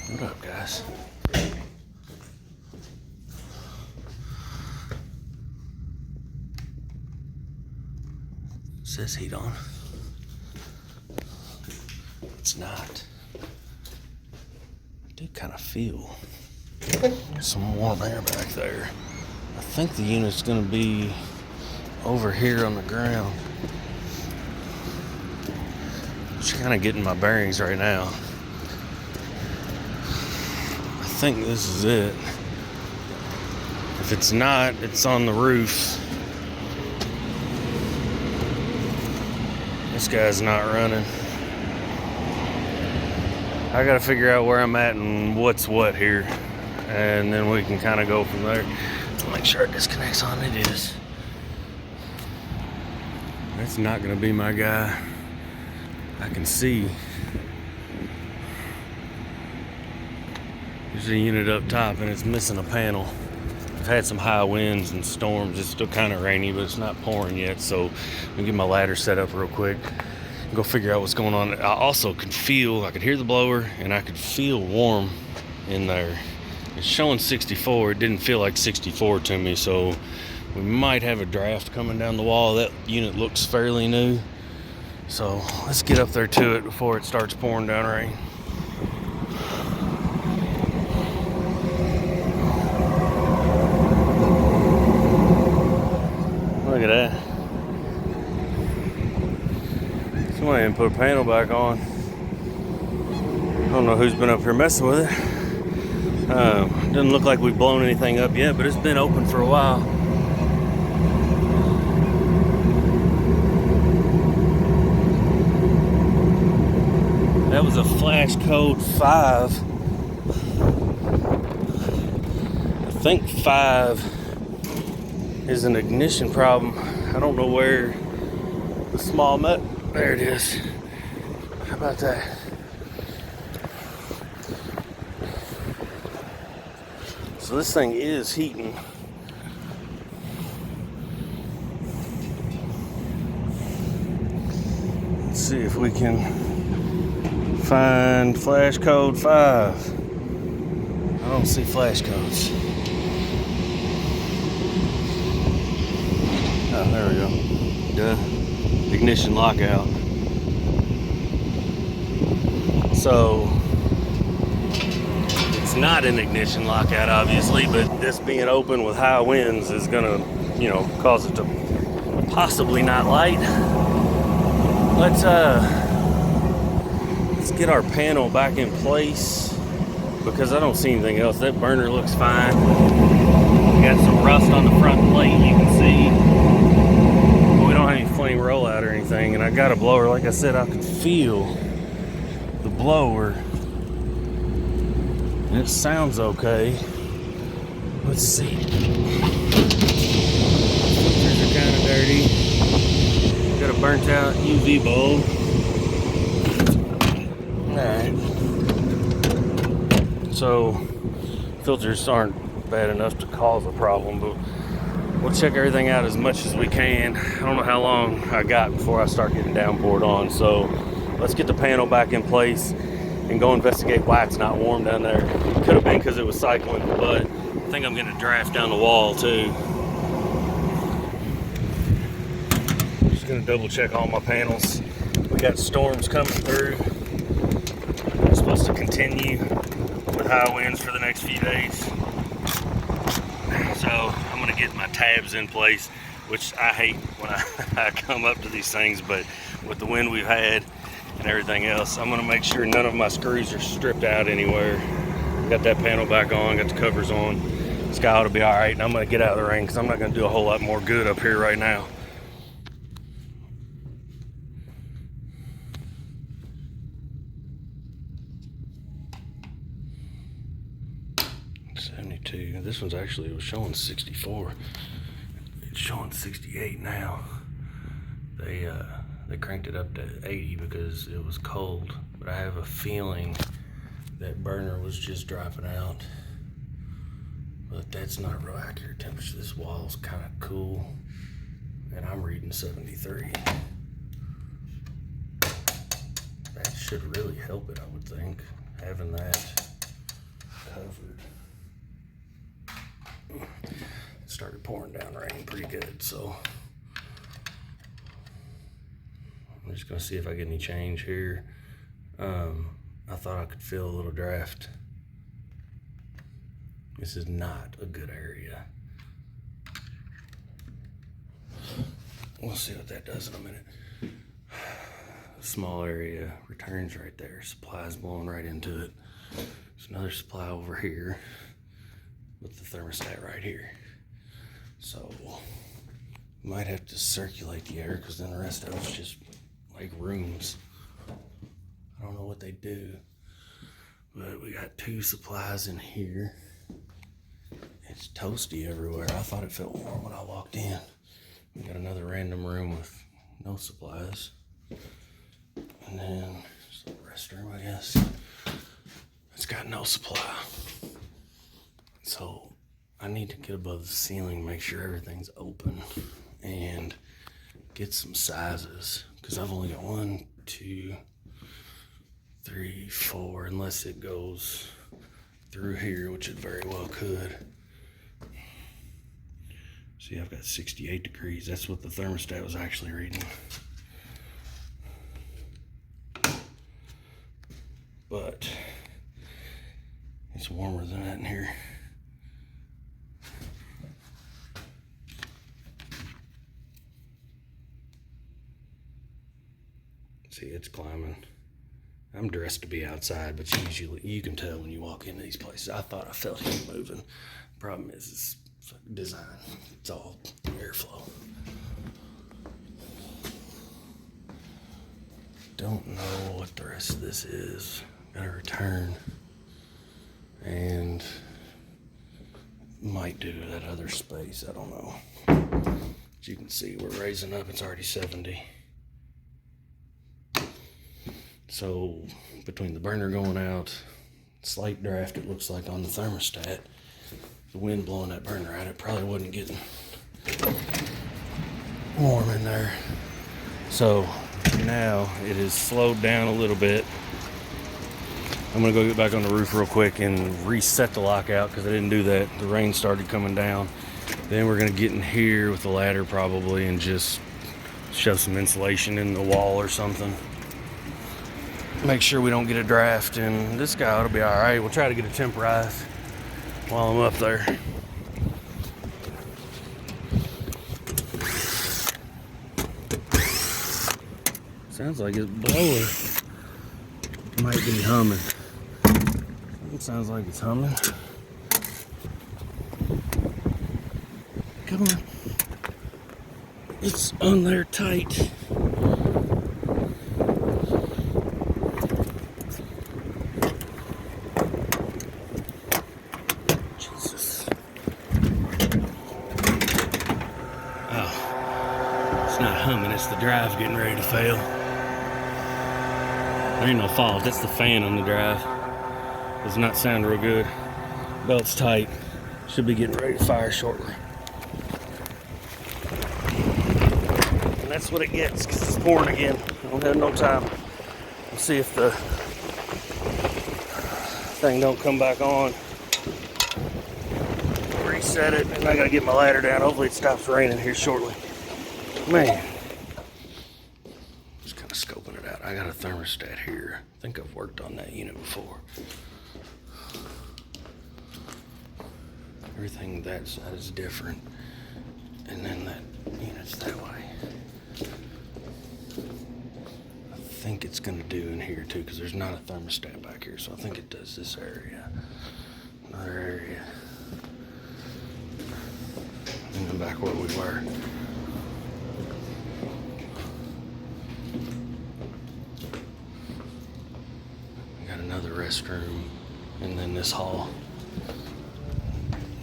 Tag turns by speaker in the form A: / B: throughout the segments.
A: What up, guys? Says heat on. It's not. I do kind of feel some warm air back there. I think the unit's gonna be over here on the ground. Just kind of getting my bearings right now. I think this is it. If it's not, it's on the roof. This guy's not running. I gotta figure out where I'm at and what's what here, and then we can kind of go from there. I'll make sure it disconnects on. It is. That's not gonna be my guy. I can see there's a unit up top and it's missing a panel. I've had some high winds and storms. It's still kind of rainy, but it's not pouring yet. So I'm gonna get my ladder set up real quick and go figure out what's going on. I also could hear the blower and I could feel warm in there. It's showing 64. It didn't feel like 64 to me, so we might have a draft coming down the wall. That unit looks fairly new. So let's get up there to it before it starts pouring down rain. Look at that. Somebody didn't put a panel back on. I don't know who's been up here messing with it. Doesn't look like we've blown anything up yet, but it's been open for a while. That was a flash code 5. I think 5 is an ignition problem. I don't know where the small nut. There it is. How about that? So this thing is heating. Let's see if we can find flash code 5. I don't see flash codes. Oh, there we go. Duh. Ignition lockout. So it's not an ignition lockout, obviously, but this being open with high winds is gonna, cause it to possibly not light. Let's get our panel back in place because I don't see anything else. That burner looks fine. We got some rust on the front plate, you can see. But we don't have any flame rollout or anything, and I got a blower. Like I said, I could feel the blower. And it sounds okay. Let's see. Filters are kind of dirty. Got a burnt out UV bulb. Alright, so filters aren't bad enough to cause a problem, but we'll check everything out as much as we can. I don't know how long I got before I start getting downpoured on, so let's get the panel back in place and go investigate why it's not warm down there. Could have been because it was cycling, but I think I'm going to draft down the wall too. Just going to double check all my panels. We got storms coming through. Supposed to continue with high winds for the next few days. So I'm going to get my tabs in place, which I hate when I come up to these things, but with the wind we've had and everything else, I'm going to make sure none of my screws are stripped out anywhere. Got that panel back on, got the covers on. This guy ought to be all right, and I'm going to get out of the rain because I'm not going to do a whole lot more good up here right now. 72. This one's actually, it was showing 64. It's showing 68 now. They cranked it up to 80 because it was cold, but I have a feeling that burner was just dropping out. But that's not real accurate temperature. This wall's kind of cool, and I'm reading 73. That should really help it, I would think, having that. covered. It started pouring down rain pretty good, so I'm just gonna see if I get any change here. I thought I could feel a little draft. This is not a good area. We'll see what that does in a minute. Small area, returns right there. Supply's blowing right into it. There's another supply over here with the thermostat right here. So might have to circulate the air because then the rest of it's just like rooms. I don't know what they do, but we got 2 supplies in here. It's toasty everywhere. I thought it felt warm when I walked in. We got another random room with no supplies. And then just a restroom, I guess. It's got no supply. So I need to get above the ceiling, make sure everything's open, and get some sizes. Because I've only got 1, 2, 3, 4, unless it goes through here, which it very well could. See, I've got 68 degrees. That's what the thermostat was actually reading. But it's warmer than that in here. See, it's climbing. I'm dressed to be outside, but usually you can tell when you walk into these places. I thought I felt it moving. Problem is, it's design. It's all airflow. Don't know what the rest of this is. Gotta return. And might do that other space. I don't know. As you can see, we're raising up. It's already 70. So between the burner going out, slight draft it looks like on the thermostat, the wind blowing that burner out, it probably wasn't getting warm in there. So now it is slowed down a little bit. I'm gonna go get back on the roof real quick and reset the lockout because I didn't do that. The rain started coming down. Then we're gonna get in here with the ladder probably and just shove some insulation in the wall or something. Make sure we don't get a draft, and this guy ought to be all right. We'll try to get a temp rise while I'm up there. Sounds like it's blowing. Might be humming. It sounds like it's humming. Come on. It's on there tight. It's not humming, it's the drive getting ready to fail. There ain't no fault, that's the fan on the drive. Does not sound real good. Belt's tight. Should be getting ready to fire shortly. And that's what it gets, because it's pouring again. I don't have no time. We'll see if the thing don't come back on. Reset it, and I gotta get my ladder down. Hopefully it stops raining here shortly. Man, just kind of scoping it out. I got a thermostat here. I think I've worked on that unit before. Everything that side is different, and then that unit's that way. I think it's gonna do in here too, because there's not a thermostat back here, so I think it does this area, another area, and then back where we were. Another restroom, and then this hall.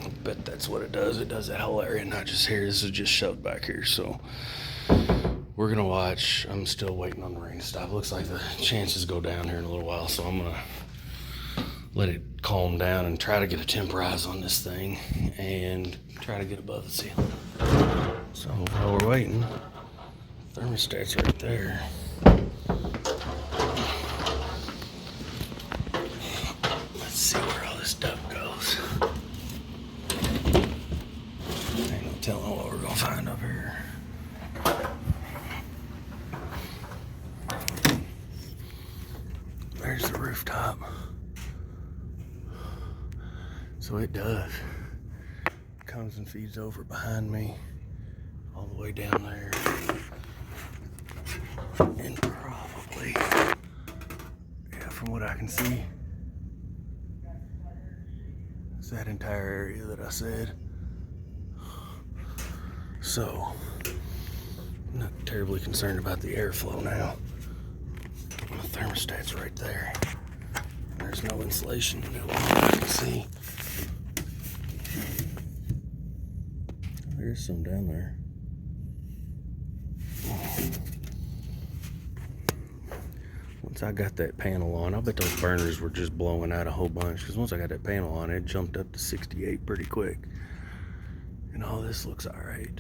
A: I bet that's what it does. It does that whole area, not just here. This is just shoved back here. So we're gonna watch. I'm still waiting on the rain to stop. Looks like the chances go down here in a little while, so I'm gonna let it calm down and try to get a temp rise on this thing and try to get above the ceiling. So while we're waiting, thermostat's right there. See where all this stuff the rooftop. So it does. Comes and feeds over behind me, all the way down there. And probably, yeah, from what I can see, it's that entire area that I said. So, I'm not terribly concerned about the airflow now. My thermostat's right there. There's no insulation in it, I can see. There's some down there. Once I got that panel on, I bet those burners were just blowing out a whole bunch, because once I got that panel on, it jumped up to 68 pretty quick. And all this looks all right.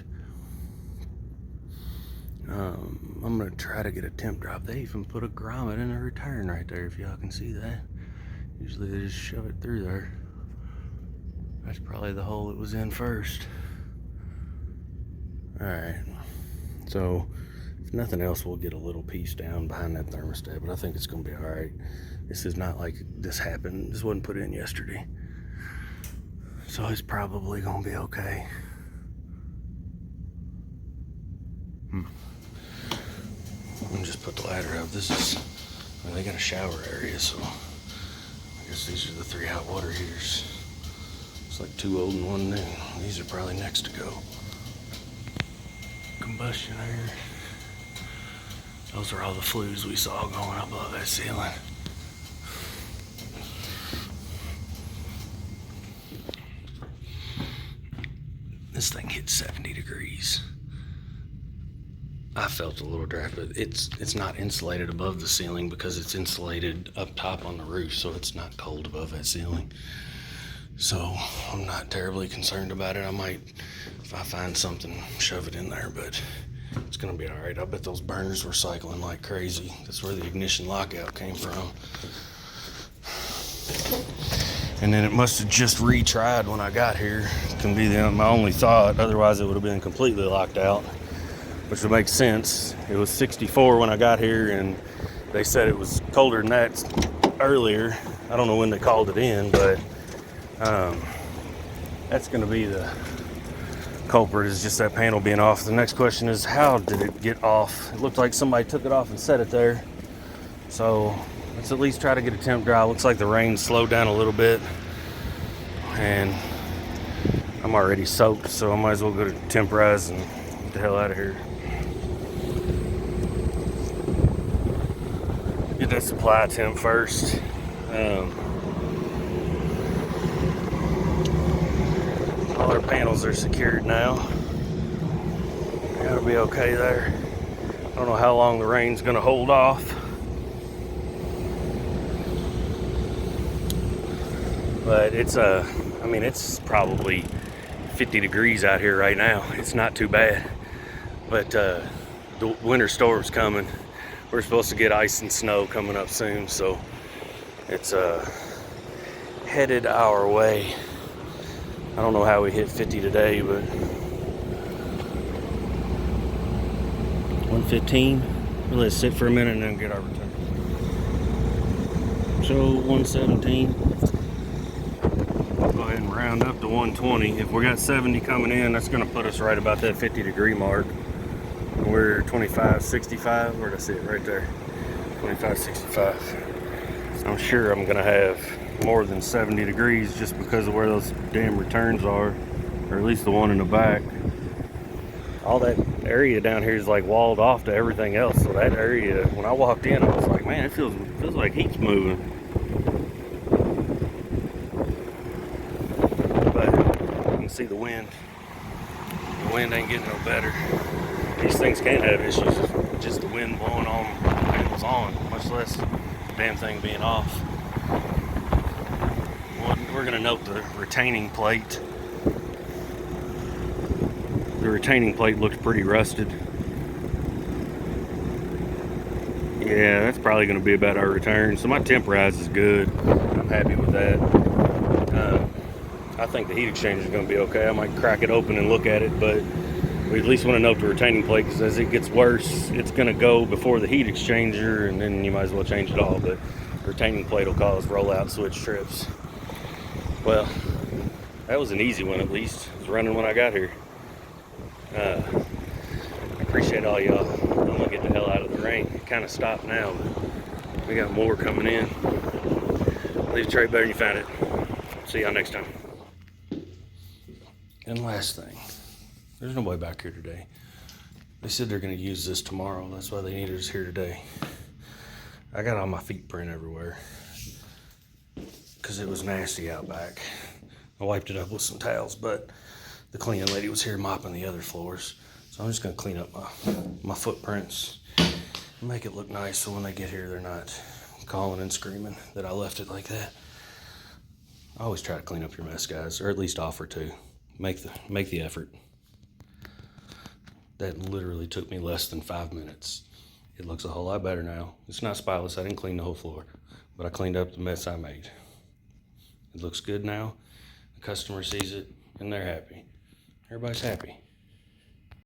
A: I'm gonna try to get a temp drop. They even put a grommet in a return right there, if y'all can see that. Usually they just shove it through there. That's probably the hole it was in first. Alright, so if nothing else, we'll get a little piece down behind that thermostat, but I think it's gonna be alright. This is not like this happened, this wasn't put in yesterday. So it's probably gonna be okay. Let me just put the ladder up. This is, I mean, they got a shower area, so I guess these are the 3 hot water heaters. It's like 2 old and 1 new. These are probably next to go. Combustion air. Those are all the flues we saw going up above that ceiling. This thing hit 70 degrees. I felt a little draft, but it's not insulated above the ceiling because it's insulated up top on the roof, so it's not cold above that ceiling. So I'm not terribly concerned about it. I might, if I find something, shove it in there, but it's gonna be all right. I bet those burners were cycling like crazy. That's where the ignition lockout came from. And then it must have just retried when I got here. Can be my only thought. Otherwise, it would have been completely locked out, which would make sense. It was 64 when I got here, and they said it was colder than that earlier. I don't know when they called it in, but that's going to be the culprit, is just that panel being off. The next question is, how did it get off? It looked like somebody took it off and set it there. So let's at least try to get a temp dry. Looks like the rain slowed down a little bit, and I'm already soaked, so I might as well go to temporize and get the hell out of here. Get that supply temp first. All our panels are secured now. Gotta be okay there. I don't know how long the rain's gonna hold off, but it's I mean, it's probably 50 degrees out here right now. It's not too bad, but the winter storm's coming. We're supposed to get ice and snow coming up soon, so it's headed our way. I don't know how we hit 50 today, but 115. We'll let it sit for a minute and then get our return. So 117. Go ahead and round up to 120. If we got 70 coming in, that's going to put us right about that 50 degree mark. We're 2565. Where'd I see it? Right there. 2565. I'm sure I'm going to have more than 70 degrees just because of where those damn returns are, or at least the one in the back. All that area down here is like walled off to everything else, so that area, when I walked in, I was like, man, it feels like heat's moving. But you can see the wind. The wind ain't getting no better. These things can't have issues, just the wind blowing on panels on, much less the damn thing being off. We're going to note the retaining plate. The retaining plate looks pretty rusted. Yeah, that's probably going to be about our return. So my temp rise is good. I'm happy with that. I think the heat exchanger is going to be okay. I might crack it open and look at it, but we at least want to note the retaining plate, because as it gets worse, it's going to go before the heat exchanger, and then you might as well change it all. But retaining plate will cause rollout switch trips. Well, that was an easy one at least. It was running when I got here. I appreciate all y'all. I'm gonna get the hell out of the rain. It kind of stopped now, but we got more coming in. Leave the tray better than you found it. See y'all next time. And last thing, there's nobody back here today. They said they're gonna use this tomorrow. That's why they needed us here today. I got all my feet print everywhere because it was nasty out back. I wiped it up with some towels, but the cleaning lady was here mopping the other floors. So I'm just gonna clean up my footprints and make it look nice so when they get here, they're not calling and screaming that I left it like that. I always try to clean up your mess, guys, or at least offer to. Make the effort. That literally took me less than 5 minutes. It looks a whole lot better now. It's not spotless, I didn't clean the whole floor, but I cleaned up the mess I made. It looks good now. The customer sees it and they're happy. Everybody's happy.